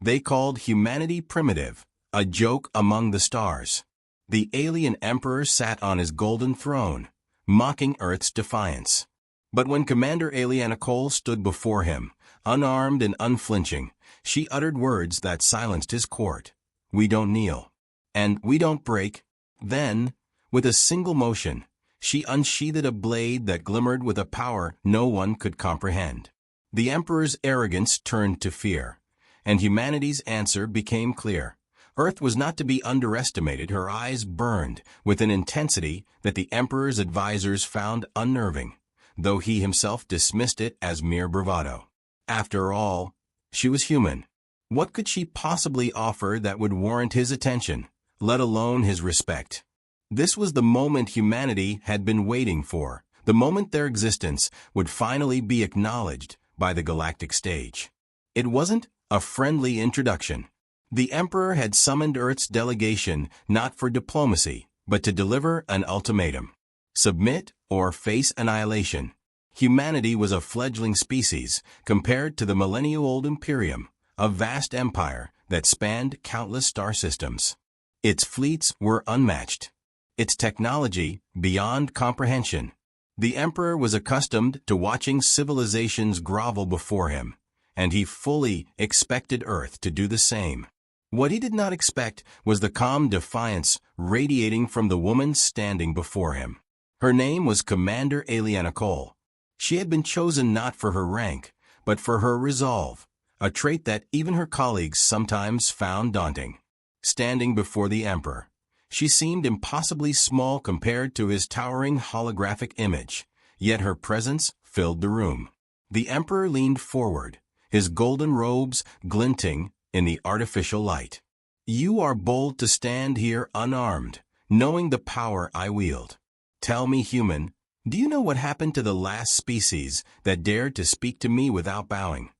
They called humanity primitive, a joke among the stars. The alien emperor sat on his golden throne, mocking Earth's defiance. But when Commander Aliana Cole stood before him, unarmed and unflinching, she uttered words that silenced his court. "We don't kneel. And we don't break." Then, with a single motion, she unsheathed a blade that glimmered with a power no one could comprehend. The Emperor's arrogance turned to fear, and humanity's answer became clear. Earth was not to be underestimated. Her eyes burned with an intensity that the Emperor's advisors found unnerving, though he himself dismissed it as mere bravado. After all, she was human. What could she possibly offer that would warrant his attention, let alone his respect? This was the moment humanity had been waiting for, the moment their existence would finally be acknowledged by the galactic stage. It wasn't a friendly introduction. The Emperor had summoned Earth's delegation not for diplomacy, but to deliver an ultimatum. Submit or face annihilation. Humanity was a fledgling species compared to the millennial-old Imperium, a vast empire that spanned countless star systems. Its fleets were unmatched, its technology beyond comprehension. The Emperor was accustomed to watching civilizations grovel before him, and he fully expected Earth to do the same. What he did not expect was the calm defiance radiating from the woman standing before him. Her name was Commander Aliana Cole. She had been chosen not for her rank, but for her resolve, a trait that even her colleagues sometimes found daunting. Standing before the Emperor, she seemed impossibly small compared to his towering holographic image, yet her presence filled the room. The Emperor leaned forward, his golden robes glinting in the artificial light. "You are bold to stand here unarmed, knowing the power I wield. Tell me, human, do you know what happened to the last species that dared to speak to me without bowing?"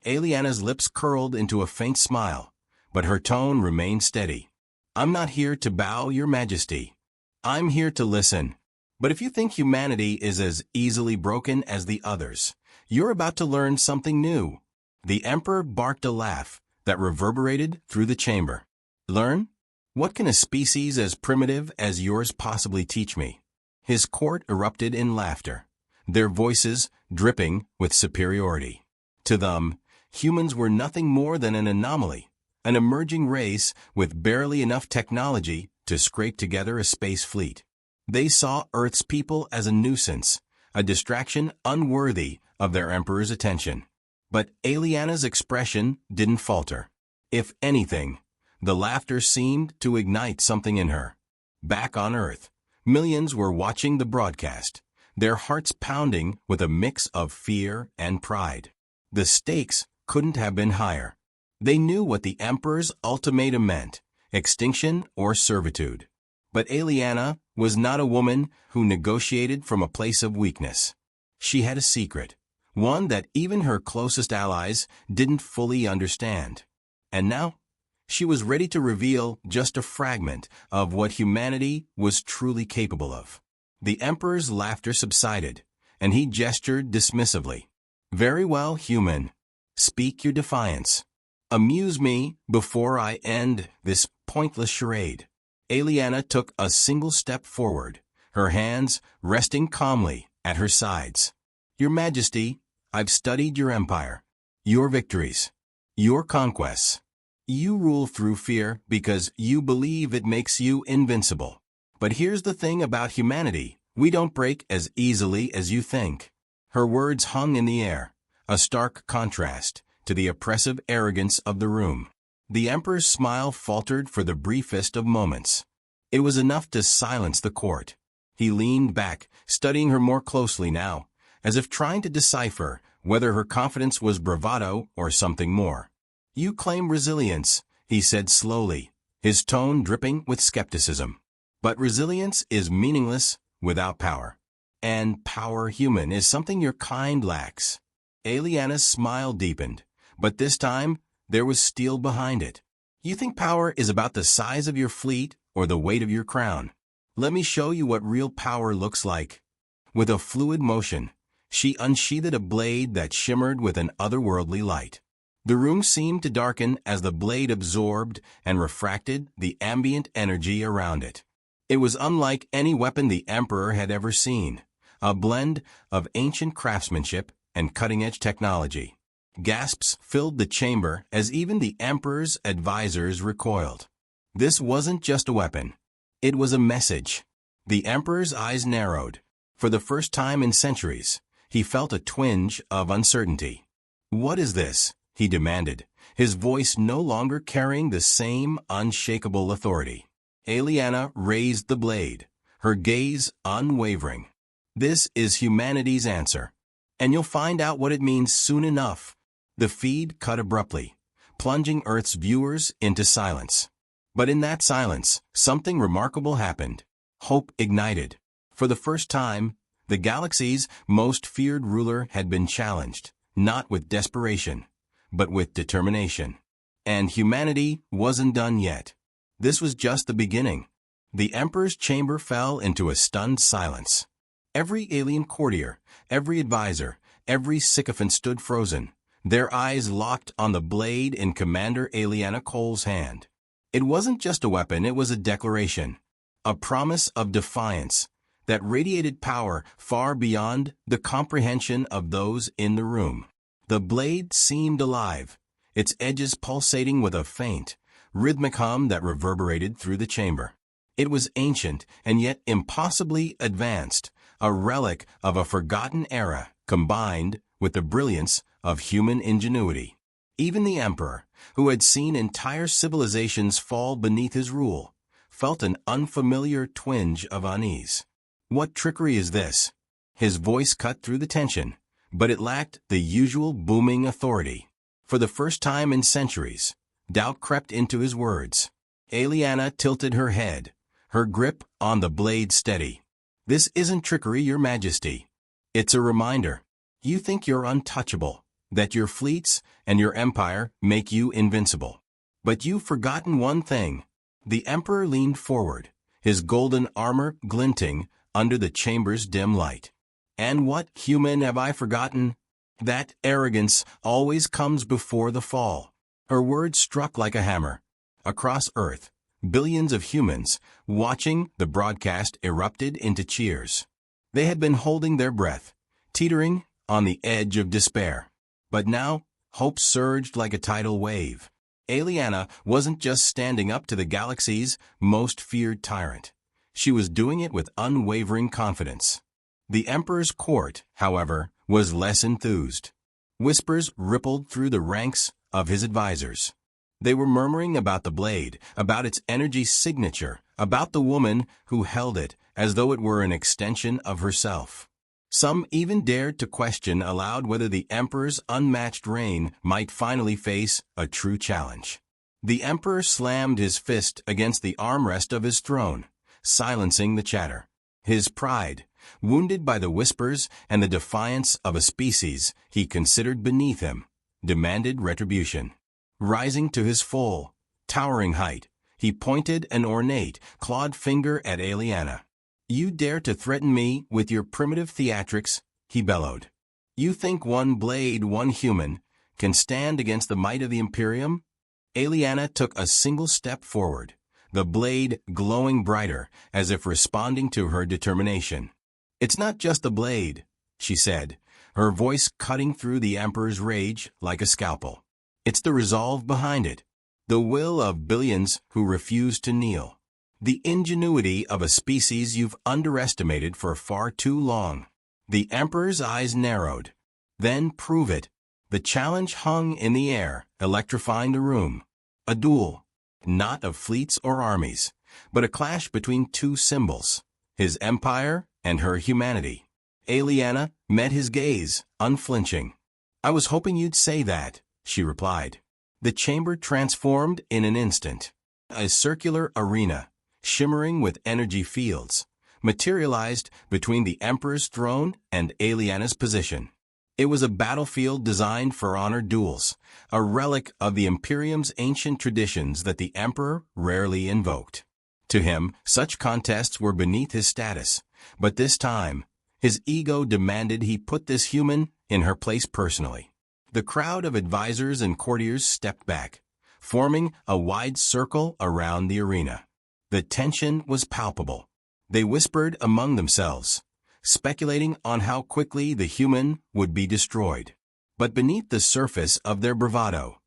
Aliana's lips curled into a faint smile, but her tone remained steady. "I'm not here to bow, Your Majesty. I'm here to listen. But if you think humanity is as easily broken as the others, you're about to learn something new." The Emperor barked a laugh that reverberated through the chamber. "Learn? What can a species as primitive as yours possibly teach me?" His court erupted in laughter, their voices dripping with superiority. To them, humans were nothing more than an anomaly, an emerging race with barely enough technology to scrape together a space fleet. They saw Earth's people as a nuisance, a distraction unworthy of their Emperor's attention. But Aliana's expression didn't falter. If anything, the laughter seemed to ignite something in her. Back on Earth, millions were watching the broadcast, their hearts pounding with a mix of fear and pride. The stakes couldn't have been higher. They knew what the Emperor's ultimatum meant, extinction or servitude. But Aliana was not a woman who negotiated from a place of weakness. She had a secret, one that even her closest allies didn't fully understand. And now, she was ready to reveal just a fragment of what humanity was truly capable of. The Emperor's laughter subsided, and he gestured dismissively. "Very well, human. Speak your defiance. Amuse me before I end this pointless charade." Aliana took a single step forward, her hands resting calmly at her sides. "Your Majesty, I've studied your empire, your victories, your conquests. You rule through fear because you believe it makes you invincible. But here's the thing about humanity, we don't break as easily as you think." Her words hung in the air, a stark contrast to the oppressive arrogance of the room. The Emperor's smile faltered for the briefest of moments. It was enough to silence the court. He leaned back, studying her more closely now, as if trying to decipher whether her confidence was bravado or something more. "You claim resilience," he said slowly, his tone dripping with skepticism. "But resilience is meaningless without power. And power, human, is something your kind lacks." Aliana's smile deepened, but this time there was steel behind it. "You think power is about the size of your fleet or the weight of your crown? Let me show you what real power looks like." With a fluid motion, she unsheathed a blade that shimmered with an otherworldly light. The room seemed to darken as the blade absorbed and refracted the ambient energy around it. It was unlike any weapon the Emperor had ever seen, a blend of ancient craftsmanship and cutting-edge technology. Gasps filled the chamber as even the Emperor's advisors recoiled. This wasn't just a weapon. It was a message. The Emperor's eyes narrowed. For the first time in centuries, he felt a twinge of uncertainty. "What is this?" he demanded, his voice no longer carrying the same unshakable authority. Aliana raised the blade, her gaze unwavering. "This is humanity's answer, and you'll find out what it means soon enough." The feed cut abruptly, plunging Earth's viewers into silence. But in that silence, something remarkable happened. Hope ignited. For the first time, the galaxy's most feared ruler had been challenged, not with desperation, but with determination. And humanity wasn't done yet. This was just the beginning. The Emperor's chamber fell into a stunned silence. Every alien courtier, every advisor, every sycophant stood frozen, their eyes locked on the blade in Commander Aliana Cole's hand. It wasn't just a weapon, it was a declaration, a promise of defiance that radiated power far beyond the comprehension of those in the room. The blade seemed alive, its edges pulsating with a faint, rhythmic hum that reverberated through the chamber. It was ancient and yet impossibly advanced, a relic of a forgotten era combined with the brilliance of human ingenuity. Even the Emperor, who had seen entire civilizations fall beneath his rule, felt an unfamiliar twinge of unease. "What trickery is this?" His voice cut through the tension, but it lacked the usual booming authority. For the first time in centuries, doubt crept into his words. Aliana tilted her head, her grip on the blade steady. "This isn't trickery, Your Majesty. It's a reminder. You think you're untouchable, that your fleets and your empire make you invincible. But you've forgotten one thing." The Emperor leaned forward, his golden armor glinting under the chamber's dim light. "And what, human, have I forgotten? That arrogance always comes before the fall." Her words struck like a hammer. Across Earth, billions of humans, watching the broadcast, erupted into cheers. They had been holding their breath, teetering on the edge of despair. But now, hope surged like a tidal wave. Aliana wasn't just standing up to the galaxy's most feared tyrant. She was doing it with unwavering confidence. The Emperor's court, however, was less enthused. Whispers rippled through the ranks of his advisors. They were murmuring about the blade, about its energy signature, about the woman who held it as though it were an extension of herself. Some even dared to question aloud whether the Emperor's unmatched reign might finally face a true challenge. The Emperor slammed his fist against the armrest of his throne, silencing the chatter. His pride, wounded by the whispers and the defiance of a species he considered beneath him, demanded retribution. Rising to his full, towering height, he pointed an ornate, clawed finger at Aliana. "You dare to threaten me with your primitive theatrics," he bellowed. "You think one blade, one human, can stand against the might of the Imperium?" Aliana took a single step forward, the blade glowing brighter as if responding to her determination. "It's not just the blade," she said, her voice cutting through the Emperor's rage like a scalpel. "It's the resolve behind it, the will of billions who refuse to kneel. The ingenuity of a species you've underestimated for far too long." The Emperor's eyes narrowed. "Then prove it." The challenge hung in the air, electrifying the room. A duel, not of fleets or armies, but a clash between two symbols, his empire and her humanity. Aliana met his gaze, unflinching. "I was hoping you'd say that," she replied. The chamber transformed in an instant. A circular arena, shimmering with energy fields, materialized between the Emperor's throne and Aliana's position. It was a battlefield designed for honored duels, a relic of the Imperium's ancient traditions that the Emperor rarely invoked. To him, such contests were beneath his status, but this time, his ego demanded he put this human in her place personally. The crowd of advisors and courtiers stepped back, forming a wide circle around the arena. The tension was palpable. They whispered among themselves, speculating on how quickly the human would be destroyed. But beneath the surface of their bravado,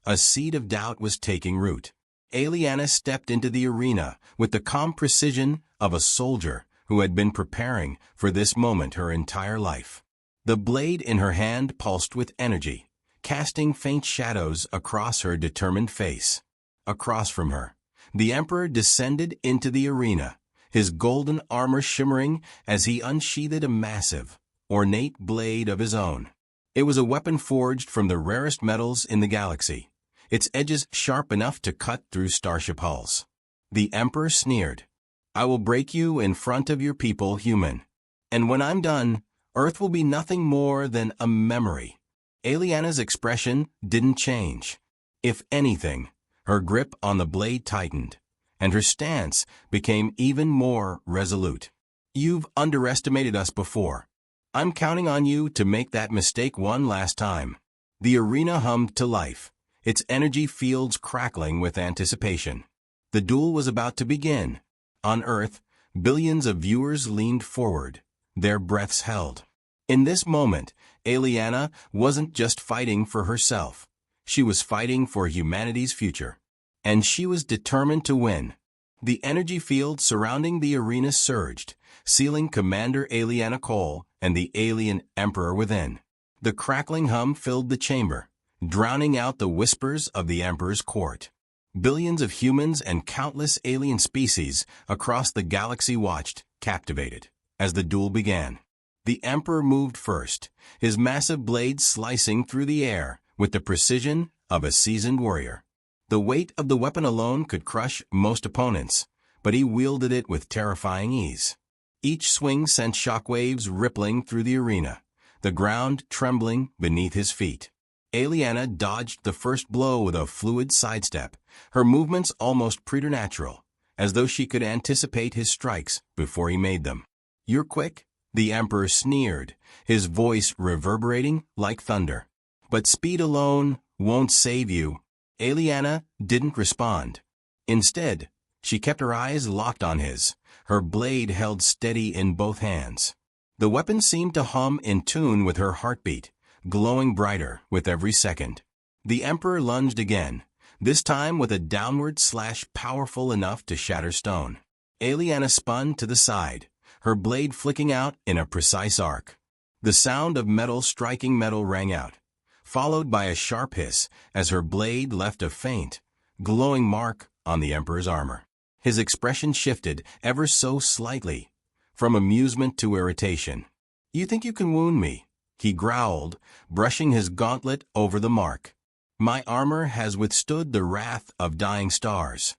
a seed of doubt was taking root. Aeliana stepped into the arena with the calm precision of a soldier who had been preparing for this moment her entire life. The blade in her hand pulsed with energy, casting faint shadows across her determined face. Across from her, the Emperor descended into the arena, his golden armor shimmering as he unsheathed a massive, ornate blade of his own. It was a weapon forged from the rarest metals in the galaxy, its edges sharp enough to cut through starship hulls. The Emperor sneered, "I will break you in front of your people, human. And when I'm done, Earth will be nothing more than a memory." Aeliana's expression didn't change. If anything, her grip on the blade tightened, and her stance became even more resolute. "You've underestimated us before. I'm counting on you to make that mistake one last time." The arena hummed to life, its energy fields crackling with anticipation. The duel was about to begin. On Earth, billions of viewers leaned forward, their breaths held. In this moment, Aeliana wasn't just fighting for herself. She was fighting for humanity's future. And she was determined to win. The energy field surrounding the arena surged, sealing Commander Aeliana Cole and the alien Emperor within. The crackling hum filled the chamber, drowning out the whispers of the Emperor's court. Billions of humans and countless alien species across the galaxy watched, captivated, as the duel began. The Emperor moved first, his massive blade slicing through the air with the precision of a seasoned warrior. The weight of the weapon alone could crush most opponents, but he wielded it with terrifying ease. Each swing sent shockwaves rippling through the arena, the ground trembling beneath his feet. Aeliana dodged the first blow with a fluid sidestep, her movements almost preternatural, as though she could anticipate his strikes before he made them. "You're quick," the Emperor sneered, his voice reverberating like thunder. "But speed alone won't save you." Aeliana didn't respond. Instead, she kept her eyes locked on his, her blade held steady in both hands. The weapon seemed to hum in tune with her heartbeat, glowing brighter with every second. The Emperor lunged again, this time with a downward slash powerful enough to shatter stone. Aeliana spun to the side, her blade flicking out in a precise arc. The sound of metal striking metal rang out, followed by a sharp hiss as her blade left a faint, glowing mark on the Emperor's armor. His expression shifted ever so slightly, from amusement to irritation. "You think you can wound me?" he growled, brushing his gauntlet over the mark. "My armor has withstood the wrath of dying stars."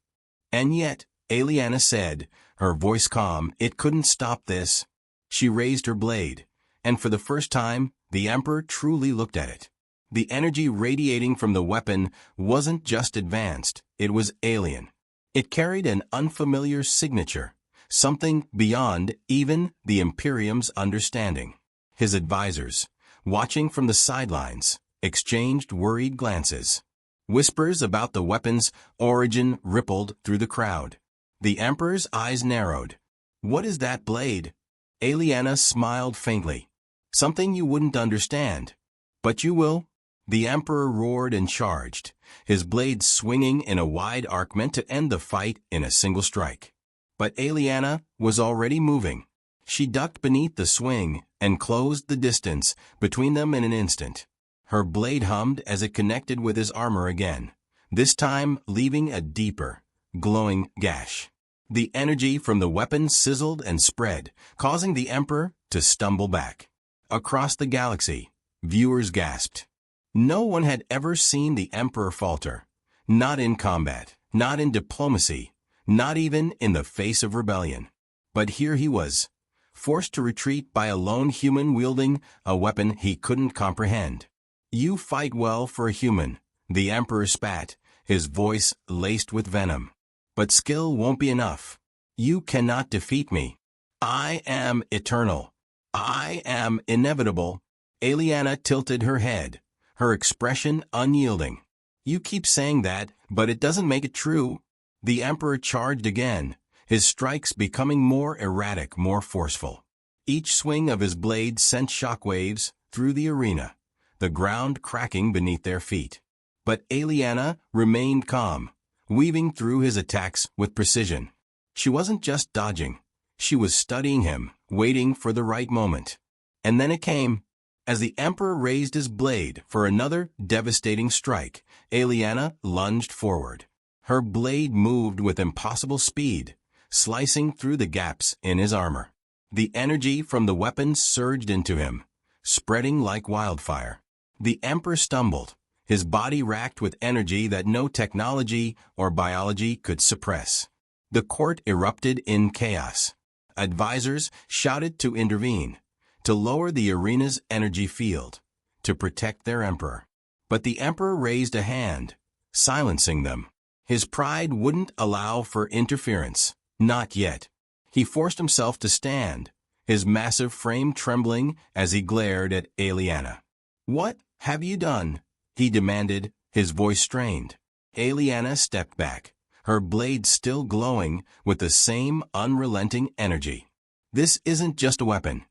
"And yet," Aeliana said, her voice calm, "it couldn't stop this." She raised her blade, and for the first time, the Emperor truly looked at it. The energy radiating from the weapon wasn't just advanced, it was alien. It carried an unfamiliar signature, something beyond even the Imperium's understanding. His advisors, watching from the sidelines, exchanged worried glances. Whispers about the weapon's origin rippled through the crowd. The Emperor's eyes narrowed. "What is that blade?" Aeliana smiled faintly. "Something you wouldn't understand. But you will." The Emperor roared and charged, his blade swinging in a wide arc meant to end the fight in a single strike. But Aeliana was already moving. She ducked beneath the swing and closed the distance between them in an instant. Her blade hummed as it connected with his armor again, this time leaving a deeper, glowing gash. The energy from the weapon sizzled and spread, causing the Emperor to stumble back. Across the galaxy, viewers gasped. No one had ever seen the Emperor falter, not in combat, not in diplomacy, not even in the face of rebellion. But here he was, forced to retreat by a lone human wielding a weapon he couldn't comprehend. "You fight well for a human," the Emperor spat, his voice laced with venom. "But skill won't be enough. You cannot defeat me. I am eternal. I am inevitable." Aeliana tilted her head, her expression unyielding. "You keep saying that, but it doesn't make it true." The Emperor charged again, his strikes becoming more erratic, more forceful. Each swing of his blade sent shockwaves through the arena, the ground cracking beneath their feet. But Aeliana remained calm, weaving through his attacks with precision. She wasn't just dodging. She was studying him, waiting for the right moment. And then it came. As the Emperor raised his blade for another devastating strike, Aeliana lunged forward. Her blade moved with impossible speed, slicing through the gaps in his armor. The energy from the weapon surged into him, spreading like wildfire. The Emperor stumbled, his body racked with energy that no technology or biology could suppress. The court erupted in chaos. Advisors shouted to intervene, to lower the arena's energy field, to protect their emperor. But the Emperor raised a hand, silencing them. His pride wouldn't allow for interference. Not yet. He forced himself to stand, his massive frame trembling as he glared at Aeliana. "What have you done?" he demanded, his voice strained. Aeliana stepped back, her blade still glowing with the same unrelenting energy. "This isn't just a weapon.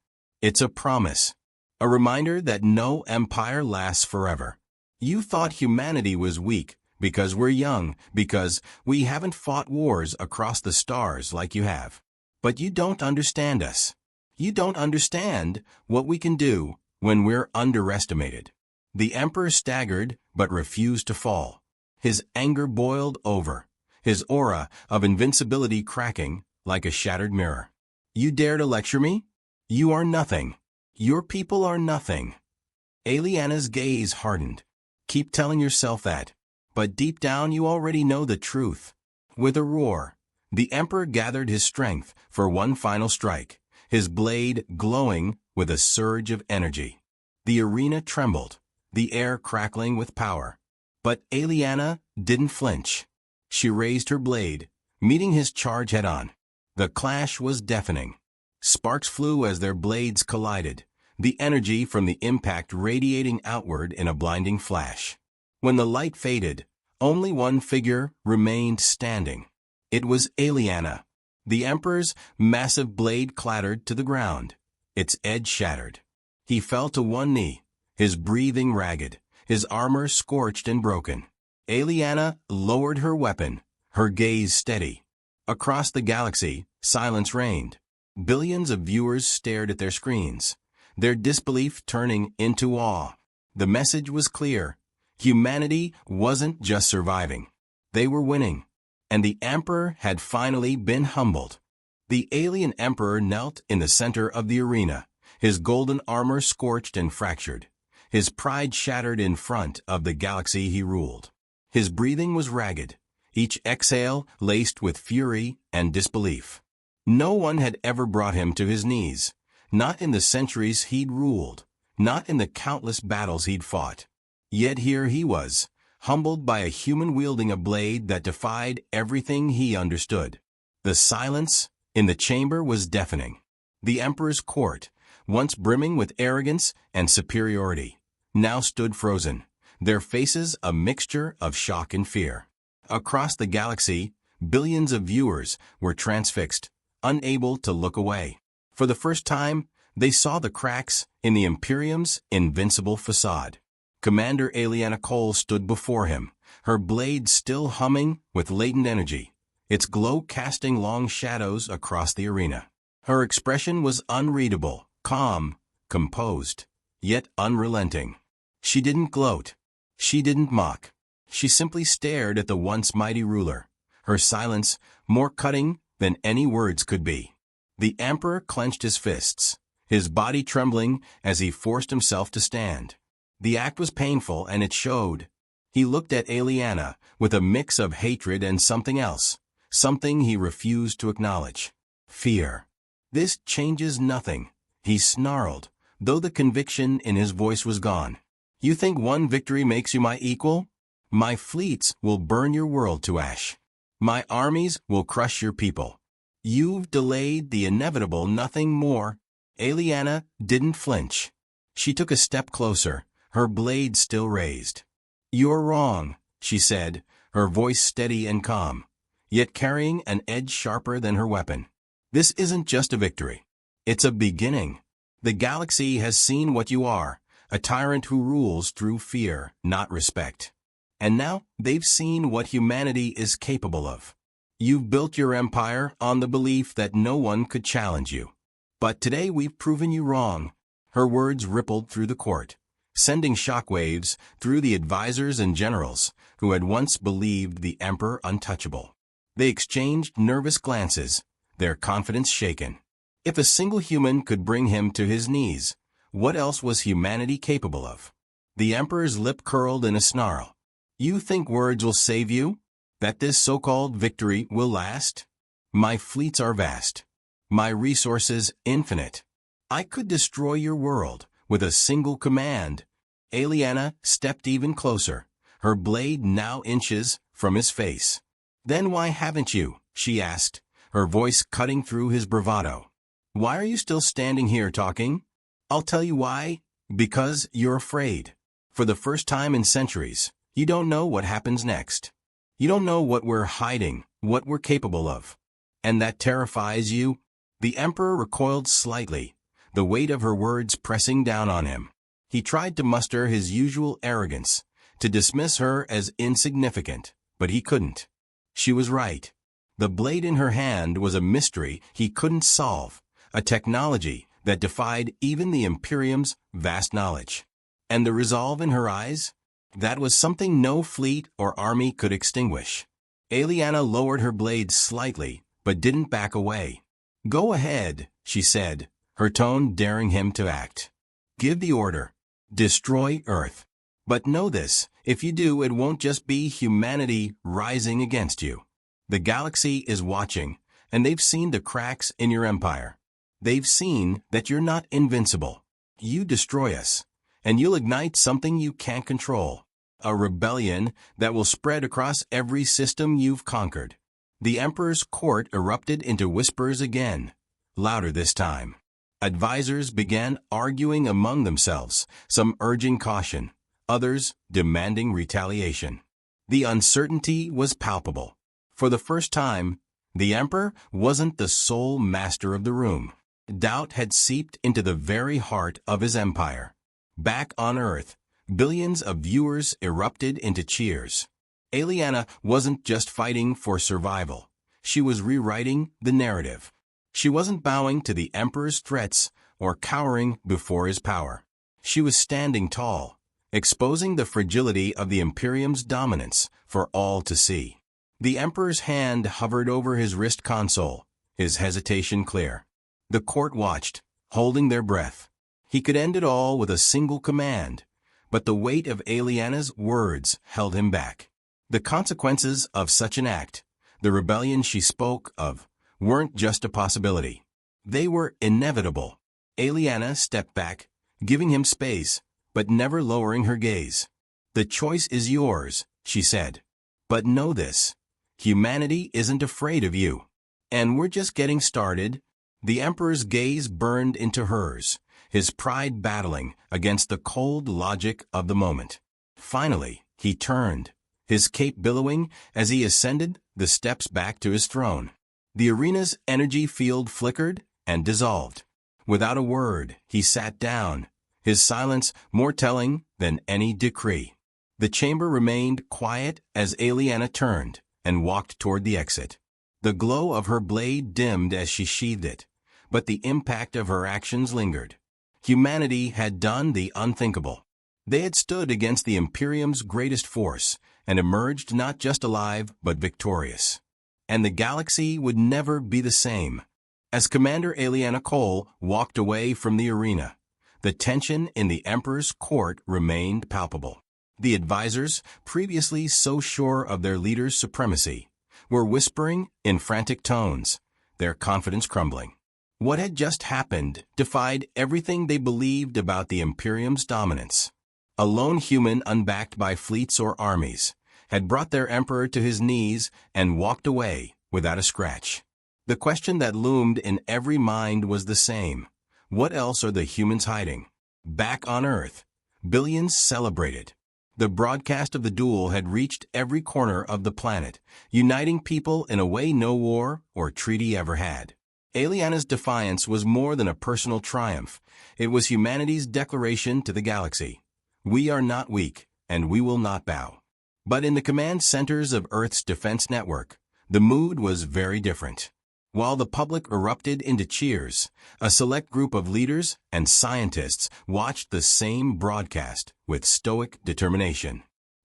It's a promise. A reminder that no empire lasts forever. You thought humanity was weak because we're young, because we haven't fought wars across the stars like you have. But you don't understand us. You don't understand what we can do when we're underestimated." The Emperor staggered but refused to fall. His anger boiled over, his aura of invincibility cracking like a shattered mirror. "You dare to lecture me? You are nothing. Your people are nothing." Aeliana's gaze hardened. "Keep telling yourself that. But deep down you already know the truth." With a roar, the Emperor gathered his strength for one final strike, his blade glowing with a surge of energy. The arena trembled, the air crackling with power. But Aeliana didn't flinch. She raised her blade, meeting his charge head-on. The clash was deafening. Sparks flew as their blades collided, the energy from the impact radiating outward in a blinding flash. When the light faded, only one figure remained standing. It was Aeliana. The Emperor's massive blade clattered to the ground, its edge shattered. He fell to one knee, his breathing ragged, his armor scorched and broken. Aeliana lowered her weapon, her gaze steady. Across the galaxy, silence reigned. Billions of viewers stared at their screens, their disbelief turning into awe. The message was clear. Humanity wasn't just surviving. They were winning. And the Emperor had finally been humbled. The alien Emperor knelt in the center of the arena, his golden armor scorched and fractured, his pride shattered in front of the galaxy he ruled. His breathing was ragged, each exhale laced with fury and disbelief. No one had ever brought him to his knees, not in the centuries he'd ruled, not in the countless battles he'd fought. Yet here he was, humbled by a human wielding a blade that defied everything he understood. The silence in the chamber was deafening. The Emperor's court, once brimming with arrogance and superiority, now stood frozen, their faces a mixture of shock and fear. Across the galaxy, billions of viewers were transfixed, unable to look away. For the first time, they saw the cracks in the Imperium's invincible facade. Commander Aeliana Cole stood before him, her blade still humming with latent energy, its glow casting long shadows across the arena. Her expression was unreadable, calm, composed, yet unrelenting. She didn't gloat. She didn't mock. She simply stared at the once mighty ruler, her silence more cutting than any words could be. The Emperor clenched his fists, his body trembling as he forced himself to stand. The act was painful and it showed. He looked at Aeliana with a mix of hatred and something else, something he refused to acknowledge. Fear. "This changes nothing," he snarled, though the conviction in his voice was gone. "You think one victory makes you my equal? My fleets will burn your world to ash. My armies will crush your people. You've delayed the inevitable, nothing more." Aeliana didn't flinch. She took a step closer, her blade still raised. "You're wrong," she said, her voice steady and calm, yet carrying an edge sharper than her weapon. "This isn't just a victory. It's a beginning. The galaxy has seen what you are, a tyrant who rules through fear, not respect. And now they've seen what humanity is capable of. You've built your empire on the belief that no one could challenge you. But today we've proven you wrong." Her words rippled through the court, sending shockwaves through the advisors and generals who had once believed the emperor untouchable. They exchanged nervous glances, their confidence shaken. If a single human could bring him to his knees, what else was humanity capable of? The emperor's lip curled in a snarl. "You think words will save you? That this so-called victory will last? My fleets are vast. My resources infinite. I could destroy your world with a single command." Aliana stepped even closer, her blade now inches from his face. "Then why haven't you?" she asked, her voice cutting through his bravado. "Why are you still standing here talking? I'll tell you why. Because you're afraid. For the first time in centuries, you don't know what happens next. You don't know what we're hiding, what we're capable of. And that terrifies you?" The emperor recoiled slightly, the weight of her words pressing down on him. He tried to muster his usual arrogance, to dismiss her as insignificant, but he couldn't. She was right. The blade in her hand was a mystery he couldn't solve, a technology that defied even the Imperium's vast knowledge. And the resolve in her eyes? That was something no fleet or army could extinguish. Aliana lowered her blade slightly, but didn't back away. "Go ahead," she said, her tone daring him to act. "Give the order. Destroy Earth. But know this, if you do, it won't just be humanity rising against you. The galaxy is watching, and they've seen the cracks in your empire. They've seen that you're not invincible. You destroy us, and you'll ignite something you can't control. A rebellion that will spread across every system you've conquered." The emperor's court erupted into whispers again, louder this time. Advisors began arguing among themselves, some urging caution, others demanding retaliation. The uncertainty was palpable. For the first time, the emperor wasn't the sole master of the room. Doubt had seeped into the very heart of his empire. Back on Earth, billions of viewers erupted into cheers. Aliana wasn't just fighting for survival. She was rewriting the narrative. She wasn't bowing to the emperor's threats or cowering before his power. She was standing tall, exposing the fragility of the Imperium's dominance for all to see. The emperor's hand hovered over his wrist console, his hesitation clear. The court watched, holding their breath. He could end it all with a single command, but the weight of Aliana's words held him back. The consequences of such an act, the rebellion she spoke of, weren't just a possibility. They were inevitable. Aliana stepped back, giving him space, but never lowering her gaze. "The choice is yours," she said. "But know this, humanity isn't afraid of you. And we're just getting started." The emperor's gaze burned into hers, his pride battling against the cold logic of the moment. Finally, he turned, his cape billowing as he ascended the steps back to his throne. The arena's energy field flickered and dissolved. Without a word, he sat down, his silence more telling than any decree. The chamber remained quiet as Aliana turned and walked toward the exit. The glow of her blade dimmed as she sheathed it, but the impact of her actions lingered. Humanity had done the unthinkable. They had stood against the Imperium's greatest force and emerged not just alive but victorious. And the galaxy would never be the same. As Commander Aliana Cole walked away from the arena, the tension in the Emperor's court remained palpable. The advisors, previously so sure of their leader's supremacy, were whispering in frantic tones, their confidence crumbling. What had just happened defied everything they believed about the Imperium's dominance. A lone human unbacked by fleets or armies had brought their emperor to his knees and walked away without a scratch. The question that loomed in every mind was the same. What else are the humans hiding? Back on Earth, Billions celebrated. The broadcast of the duel had reached every corner of the planet, uniting people in a way no war or treaty ever had. Aeliana's defiance was more than a personal triumph. It was humanity's declaration to the galaxy. We are not weak, and we will not bow. But in the command centers of Earth's defense network, the mood was very different. While the public erupted into cheers, a select group of leaders and scientists watched the same broadcast with stoic determination.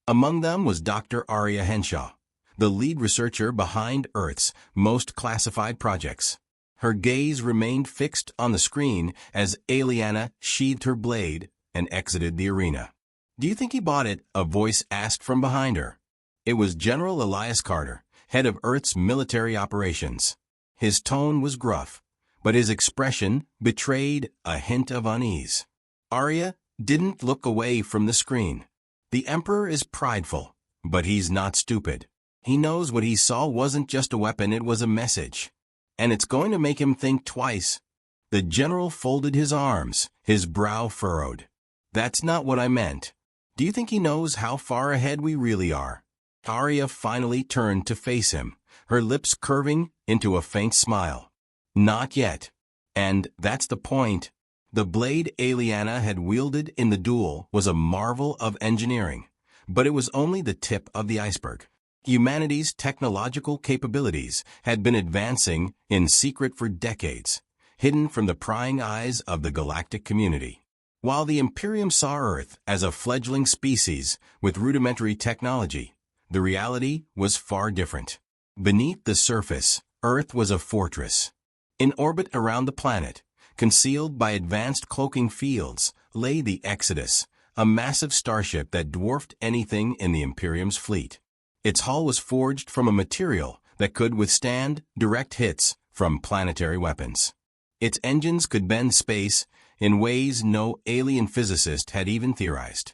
Among them was Dr. Arya Henshaw, the lead researcher behind Earth's most classified projects. Her gaze remained fixed on the screen as Aeliana sheathed her blade and exited the arena. "Do you think he bought it?" a voice asked from behind her. It was General Elias Carter, head of Earth's military operations. His tone was gruff, but his expression betrayed a hint of unease. Arya didn't look away from the screen. The Emperor is prideful, but he's not stupid. He knows what he saw wasn't just a weapon, it was a message. And it's going to make him think twice. The general folded his arms, his brow furrowed. "That's not what I meant. Do you think he knows how far ahead we really are?" Arya finally turned to face him, her lips curving into a faint smile. "Not yet. And that's the point." The blade Aeliana had wielded in the duel was a marvel of engineering, but it was only the tip of the iceberg. Humanity's technological capabilities had been advancing in secret for decades, hidden from the prying eyes of the galactic community. While the Imperium saw Earth as a fledgling species with rudimentary technology, the reality was far different. Beneath the surface, Earth was a fortress. In orbit around the planet, concealed by advanced cloaking fields, lay the Exodus, a massive starship that dwarfed anything in the Imperium's fleet. Its hull was forged from a material that could withstand direct hits from planetary weapons. Its engines could bend space in ways no alien physicist had even theorized.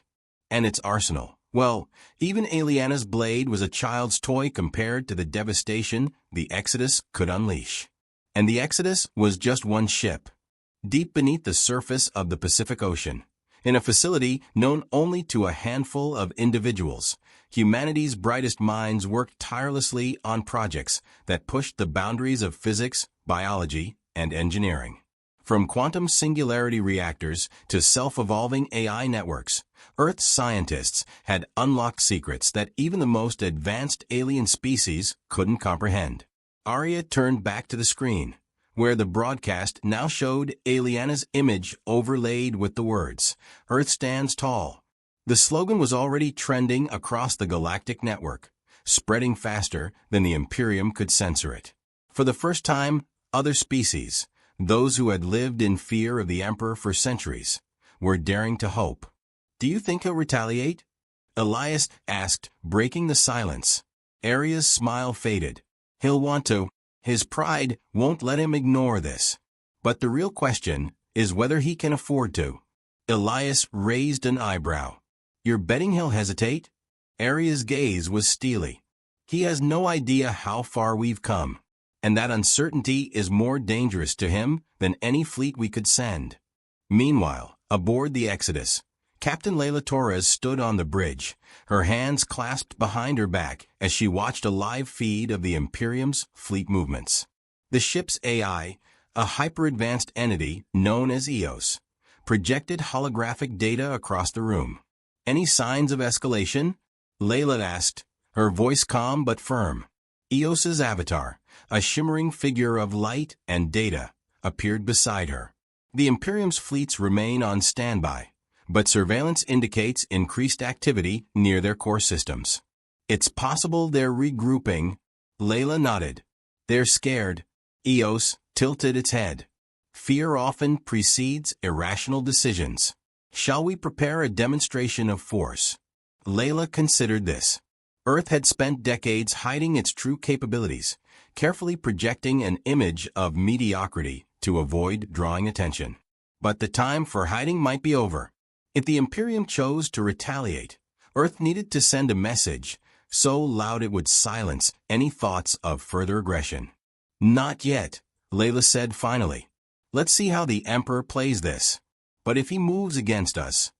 And its arsenal, well, even Aeliana's blade was a child's toy compared to the devastation the Exodus could unleash. And the Exodus was just one ship, deep beneath the surface of the Pacific Ocean, in a facility known only to a handful of individuals. Humanity's brightest minds worked tirelessly on projects that pushed the boundaries of physics, biology, and engineering. From quantum singularity reactors to self-evolving AI networks, Earth's scientists had unlocked secrets that even the most advanced alien species couldn't comprehend. Arya turned back to the screen, where the broadcast now showed Aeliana's image overlaid with the words, "Earth stands tall." The slogan was already trending across the galactic network, spreading faster than the Imperium could censor it. For the first time, other species, those who had lived in fear of the Emperor for centuries, were daring to hope. "Do you think he'll retaliate?" Elias asked, breaking the silence. Arya's smile faded. "He'll want to. His pride won't let him ignore this. But the real question is whether he can afford to." Elias raised an eyebrow. "You're betting he'll hesitate?" Arya's gaze was steely. "He has no idea how far we've come, and that uncertainty is more dangerous to him than any fleet we could send." Meanwhile, aboard the Exodus, Captain Layla Torres stood on the bridge, her hands clasped behind her back as she watched a live feed of the Imperium's fleet movements. The ship's AI, a hyper-advanced entity known as EOS, projected holographic data across the room. "Any signs of escalation?" Layla asked, her voice calm but firm. EOS's avatar, a shimmering figure of light and data, appeared beside her. The Imperium's fleets remain on standby, but surveillance indicates increased activity near their core systems. "It's possible they're regrouping." Layla nodded. "They're scared." EOS tilted its head. "Fear often precedes irrational decisions. Shall we prepare a demonstration of force?" Layla considered this. Earth had spent decades hiding its true capabilities, carefully projecting an image of mediocrity to avoid drawing attention. But the time for hiding might be over. If the Imperium chose to retaliate, Earth needed to send a message so loud it would silence any thoughts of further aggression. "Not yet," Layla said finally. "Let's see how the Emperor plays this. But if he moves against us..."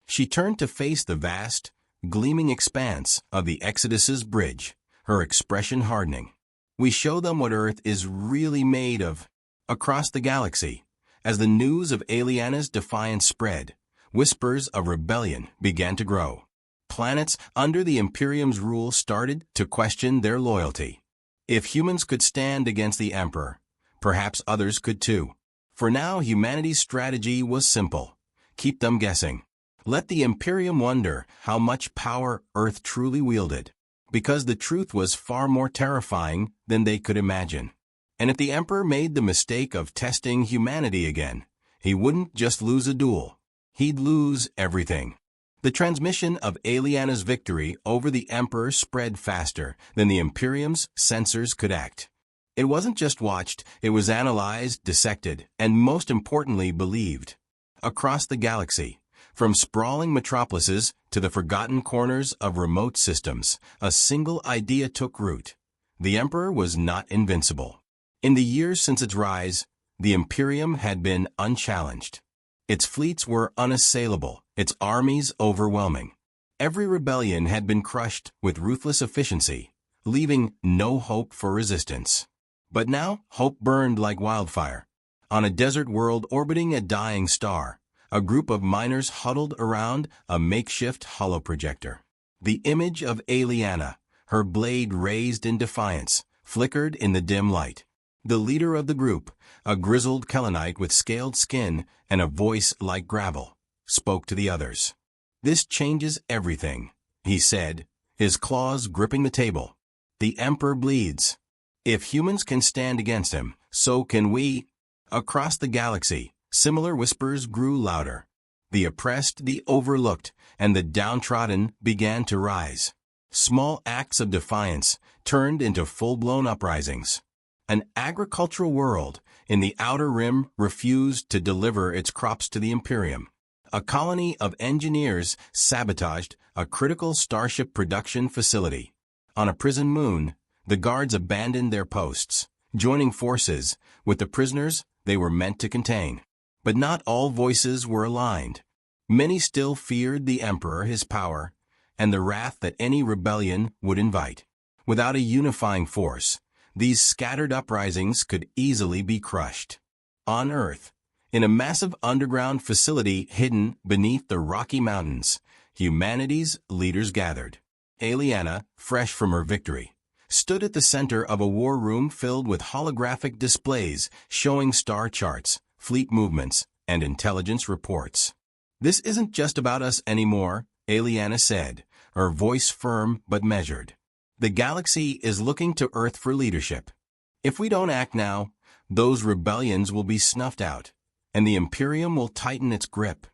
She turned to face the vast, gleaming expanse of the Exodus's bridge, her expression hardening. We show them what Earth is really made of. Across the galaxy, as the news of Aliana's defiance spread, whispers of rebellion began to grow. Planets under the Imperium's rule started to question their loyalty. If humans could stand against the Emperor, perhaps others could too. For now, humanity's strategy was simple. Keep them guessing. Let the Imperium wonder how much power Earth truly wielded, because the truth was far more terrifying than they could imagine. And if the Emperor made the mistake of testing humanity again, he wouldn't just lose a duel. He'd lose everything. The transmission of Aliana's victory over the Emperor spread faster than the Imperium's censors could act. It wasn't just watched, it was analyzed, dissected, and most importantly believed. Across the galaxy, from sprawling metropolises to the forgotten corners of remote systems, a single idea took root. The Emperor was not invincible. In the years since its rise, the Imperium had been unchallenged. Its fleets were unassailable, its armies overwhelming. Every rebellion had been crushed with ruthless efficiency, leaving no hope for resistance. But now, hope burned like wildfire. On a desert world orbiting a dying star, a group of miners huddled around a makeshift holoprojector. The image of Aliana, her blade raised in defiance, flickered in the dim light. The leader of the group, a grizzled Kellanite with scaled skin and a voice like gravel, spoke to the others. "This changes everything," he said, his claws gripping the table. "The Emperor bleeds. If humans can stand against him, so can we." Across the galaxy, similar whispers grew louder. The oppressed, the overlooked, and the downtrodden began to rise. Small acts of defiance turned into full-blown uprisings. An agricultural world in the outer rim refused to deliver its crops to the Imperium. A colony of engineers sabotaged a critical starship production facility. On a prison moon, the guards abandoned their posts, joining forces with the prisoners they were meant to contain. But not all voices were aligned. Many still feared the Emperor, his power, and the wrath that any rebellion would invite. Without a unifying force, these scattered uprisings could easily be crushed. On Earth, in a massive underground facility hidden beneath the Rocky Mountains, humanity's leaders gathered. Aliana, fresh from her victory, stood at the center of a war room filled with holographic displays showing star charts, fleet movements, and intelligence reports. "This isn't just about us anymore," Aliana said, her voice firm but measured. "The galaxy is looking to Earth for leadership. If we don't act now, those rebellions will be snuffed out, and the Imperium will tighten its grip."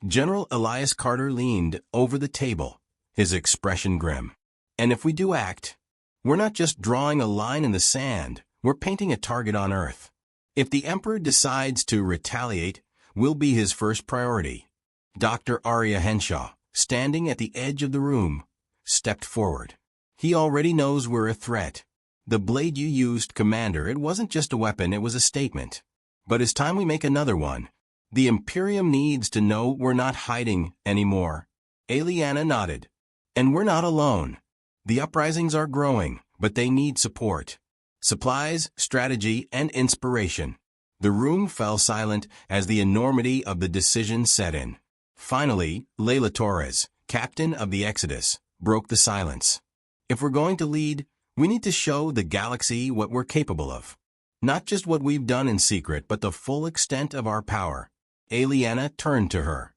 General Elias Carter leaned over the table, his expression grim. "And if we do act, we're not just drawing a line in the sand, we're painting a target on Earth. If the Emperor decides to retaliate, we'll be his first priority." Dr. Arya Henshaw, standing at the edge of the room, stepped forward. "He already knows we're a threat. The blade you used, Commander, it wasn't just a weapon, it was a statement. But it's time we make another one. The Imperium needs to know we're not hiding anymore." Aliana nodded. "And we're not alone. The uprisings are growing, but they need support. Supplies, strategy, and inspiration." The room fell silent as the enormity of the decision set in. Finally, Layla Torres, captain of the Exodus, broke the silence. "If we're going to lead, we need to show the galaxy what we're capable of. Not just what we've done in secret, but the full extent of our power." Aliana turned to her.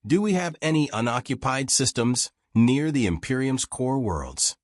"Do we have any unoccupied systems near the Imperium's core worlds?"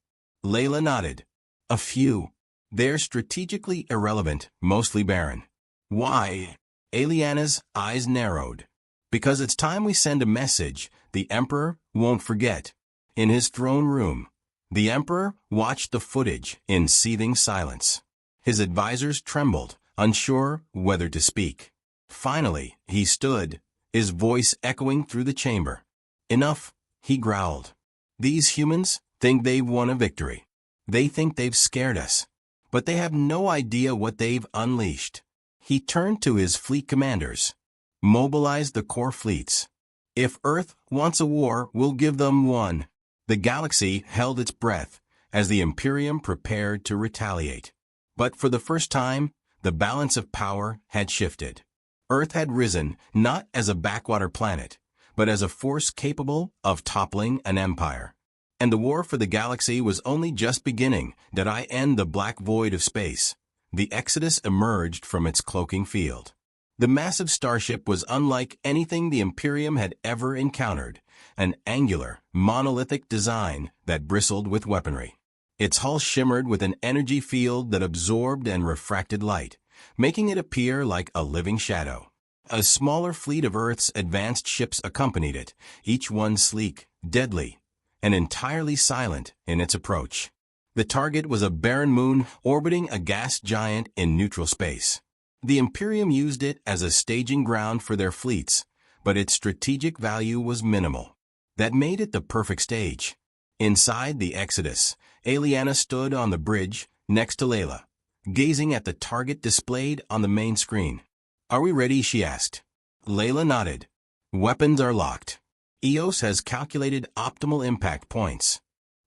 Layla nodded. "A few. They're strategically irrelevant, mostly barren." "Why?" Aliana's eyes narrowed. "Because it's time we send a message the Emperor won't forget." In his throne room, the Emperor watched the footage in seething silence. His advisors trembled, unsure whether to speak. Finally, he stood, his voice echoing through the chamber. "Enough," he growled. "These humans think they've won a victory. They think they've scared us. But they have no idea what they've unleashed." He turned to his fleet commanders. "Mobilize the core fleets. If Earth wants a war, we'll give them one. The galaxy held its breath as the Imperium prepared to retaliate. But for the first time, the balance of power had shifted. Earth had risen not as a backwater planet, but as a force capable of toppling an empire. And the war for the galaxy was only just beginning. Did I end the black void of space? The Exodus emerged from its cloaking field. The massive starship was unlike anything the Imperium had ever encountered, an angular, monolithic design that bristled with weaponry. Its hull shimmered with an energy field that absorbed and refracted light, making it appear like a living shadow. A smaller fleet of Earth's advanced ships accompanied it, each one sleek, deadly, and entirely silent in its approach. The target was a barren moon orbiting a gas giant in neutral space. The Imperium used it as a staging ground for their fleets, but its strategic value was minimal. That made it the perfect stage. Inside the Exodus, Aliana stood on the bridge next to Layla, gazing at the target displayed on the main screen. "Are we ready?" she asked. Layla nodded. "Weapons are locked. EOS has calculated optimal impact points."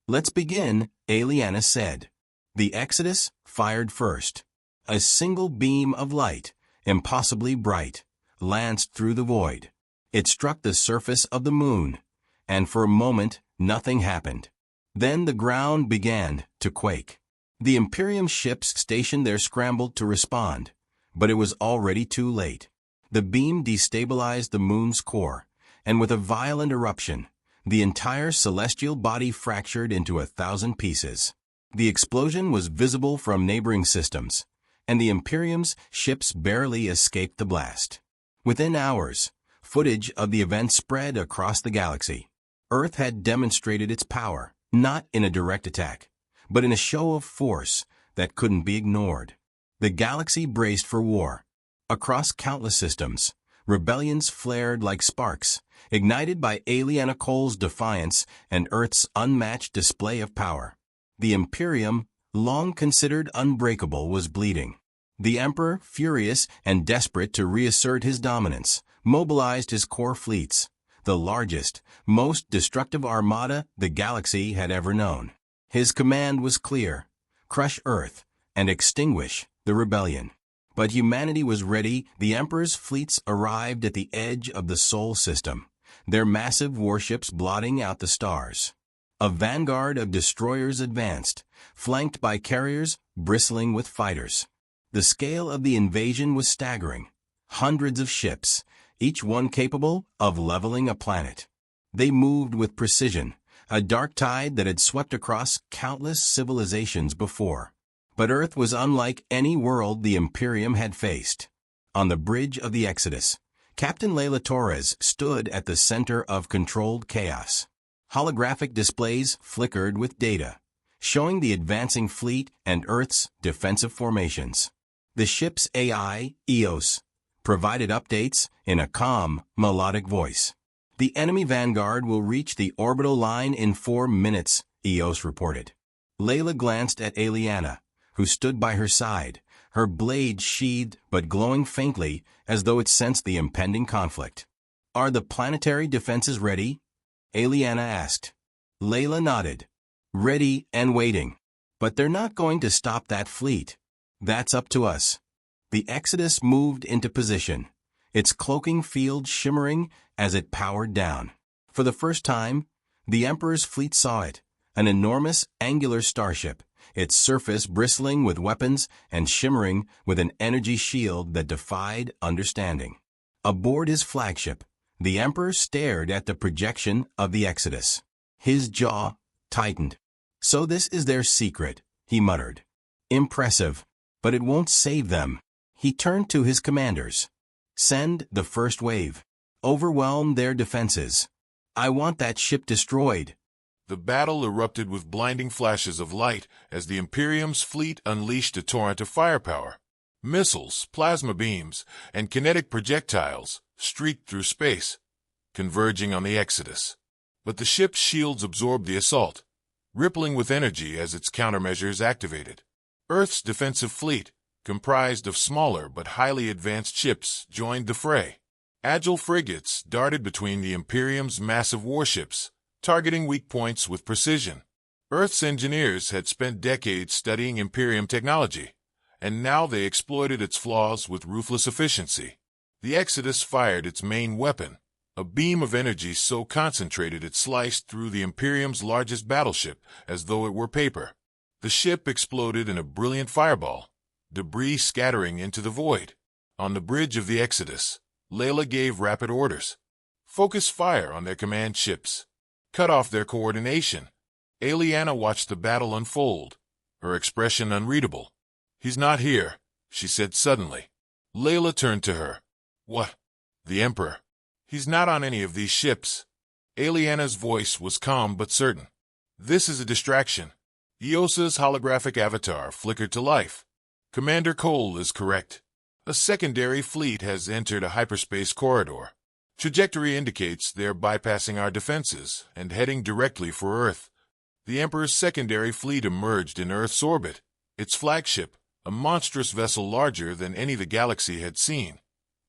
"Let's begin," Aliana said. The Exodus fired first. A single beam of light, impossibly bright, lanced through the void. It struck the surface of the moon, and for a moment nothing happened. Then the ground began to quake. The Imperium ships stationed there scrambled to respond, but it was already too late. The beam destabilized the moon's core, and with a violent eruption, the entire celestial body fractured into 1,000 pieces. The explosion was visible from neighboring systems, and the Imperium's ships barely escaped the blast. Within hours, footage of the event spread across the galaxy. Earth had demonstrated its power, not in a direct attack, but in a show of force that couldn't be ignored. The galaxy braced for war. Across countless systems, rebellions flared like sparks, ignited by Aliana Cole's defiance and Earth's unmatched display of power. The Imperium, long considered unbreakable, was bleeding. The Emperor, furious and desperate to reassert his dominance, mobilized his core fleets, the largest, most destructive armada the galaxy had ever known. His command was clear: crush Earth and extinguish the rebellion. But humanity was ready. The Emperor's fleets arrived at the edge of the Sol system, their massive warships blotting out the stars. A vanguard of destroyers advanced, flanked by carriers bristling with fighters. The scale of the invasion was staggering. Hundreds of ships, each one capable of leveling a planet. They moved with precision, a dark tide that had swept across countless civilizations before. But Earth was unlike any world the Imperium had faced. On the bridge of the Exodus, Captain Layla Torres stood at the center of controlled chaos. Holographic displays flickered with data, showing the advancing fleet and Earth's defensive formations. The ship's AI, EOS, provided updates in a calm, melodic voice. "The enemy vanguard will reach the orbital line in 4 minutes, EOS reported. Layla glanced at Aliana, who stood by her side, her blade sheathed but glowing faintly as though it sensed the impending conflict. "Are the planetary defenses ready?" Aliana asked. Layla nodded. "Ready and waiting. But they're not going to stop that fleet. That's up to us." The Exodus moved into position, its cloaking field shimmering as it powered down. For the first time, the Emperor's fleet saw it, an enormous angular starship, its surface bristling with weapons and shimmering with an energy shield that defied understanding. Aboard his flagship, the Emperor stared at the projection of the Exodus. His jaw tightened. "So this is their secret," he muttered. "Impressive, but it won't save them." He turned to his commanders. "Send the first wave. Overwhelm their defenses. I want that ship destroyed." The battle erupted with blinding flashes of light as the Imperium's fleet unleashed a torrent of firepower. Missiles, plasma beams, and kinetic projectiles streaked through space, converging on the Exodus. But the ship's shields absorbed the assault, rippling with energy as its countermeasures activated. Earth's defensive fleet, comprised of smaller but highly advanced ships, joined the fray. Agile frigates darted between the Imperium's massive warships, targeting weak points with precision. Earth's engineers had spent decades studying Imperium technology, and now they exploited its flaws with ruthless efficiency. The Exodus fired its main weapon, a beam of energy so concentrated it sliced through the Imperium's largest battleship as though it were paper. The ship exploded in a brilliant fireball, debris scattering into the void. On the bridge of the Exodus, Layla gave rapid orders. Focus fire on their command ships. Cut off their coordination. Aeliana watched the battle unfold, her expression unreadable. "He's not here," she said suddenly. Layla turned to her. "What?" "The Emperor. He's not on any of these ships." Aeliana's voice was calm but certain. "This is a distraction." Eosa's holographic avatar flickered to life. "Commander Cole is correct. A secondary fleet has entered a hyperspace corridor. Trajectory indicates they're bypassing our defenses and heading directly for Earth." The Emperor's secondary fleet emerged in Earth's orbit, its flagship, a monstrous vessel larger than any the galaxy had seen,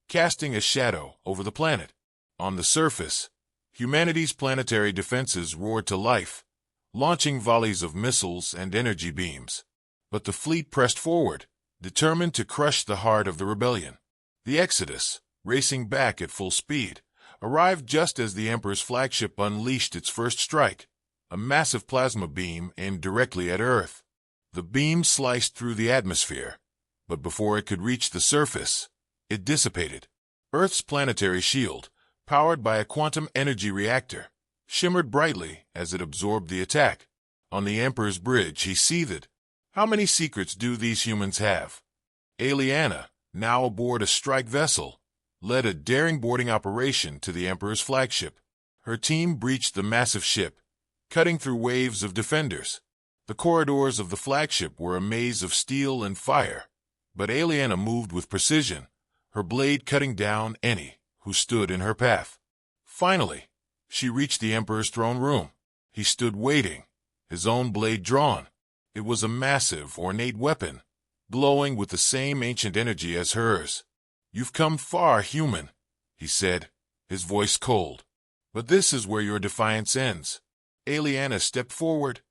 casting a shadow over the planet. On the surface, humanity's planetary defenses roared to life, launching volleys of missiles and energy beams. But the fleet pressed forward, determined to crush the heart of the rebellion. The Exodus, racing back at full speed, arrived just as the Emperor's flagship unleashed its first strike, a massive plasma beam aimed directly at Earth. The beam sliced through the atmosphere, but before it could reach the surface, it dissipated. Earth's planetary shield, powered by a quantum energy reactor, shimmered brightly as it absorbed the attack. On the Emperor's bridge, he seethed. How many secrets do these humans have? Aeliana, now aboard a strike vessel, led a daring boarding operation to the Emperor's flagship. Her team breached the massive ship, cutting through waves of defenders. The corridors of the flagship were a maze of steel and fire, but Aeliana moved with precision, her blade cutting down any who stood in her path. Finally, she reached the Emperor's throne room. He stood waiting, his own blade drawn. It was a massive, ornate weapon, glowing with the same ancient energy as hers. "You've come far, human," he said, his voice cold. "But this is where your defiance ends." Aeliana stepped forward,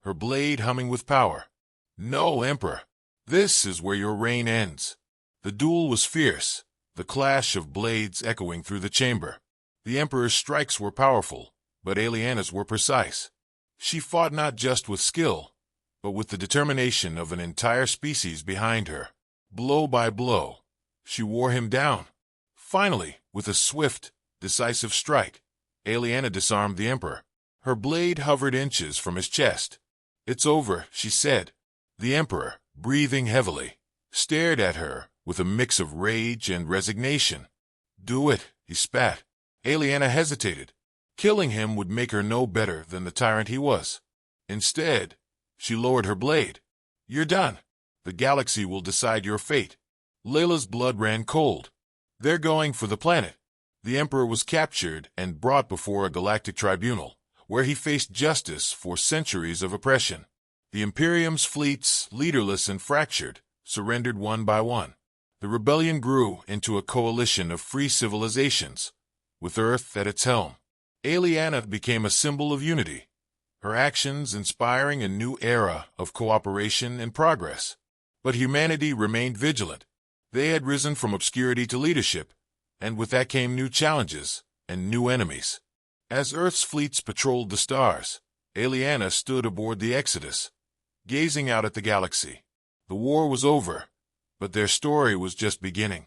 her blade humming with power. "No, Emperor. This is where your reign ends." The duel was fierce, the clash of blades echoing through the chamber. The Emperor's strikes were powerful, but Aeliana's were precise. She fought not just with skill, but with the determination of an entire species behind her. Blow by blow, she wore him down. Finally, with a swift, decisive strike, Aeliana disarmed the Emperor. Her blade hovered inches from his chest. "It's over," she said. The Emperor, breathing heavily, stared at her with a mix of rage and resignation. "Do it," he spat. Aeliana hesitated. Killing him would make her no better than the tyrant he was. Instead, she lowered her blade. "You're done. The galaxy will decide your fate." Layla's blood ran cold. "They're going for the planet." The Emperor was captured and brought before a galactic tribunal, where he faced justice for centuries of oppression. The Imperium's fleets, leaderless and fractured, surrendered one by one. The rebellion grew into a coalition of free civilizations, with Earth at its helm. Aeliana became a symbol of unity, her actions inspiring a new era of cooperation and progress. But humanity remained vigilant. They had risen from obscurity to leadership, and with that came new challenges and new enemies. As Earth's fleets patrolled the stars, Aeliana stood aboard the Exodus, gazing out at the galaxy. The war was over, but their story was just beginning.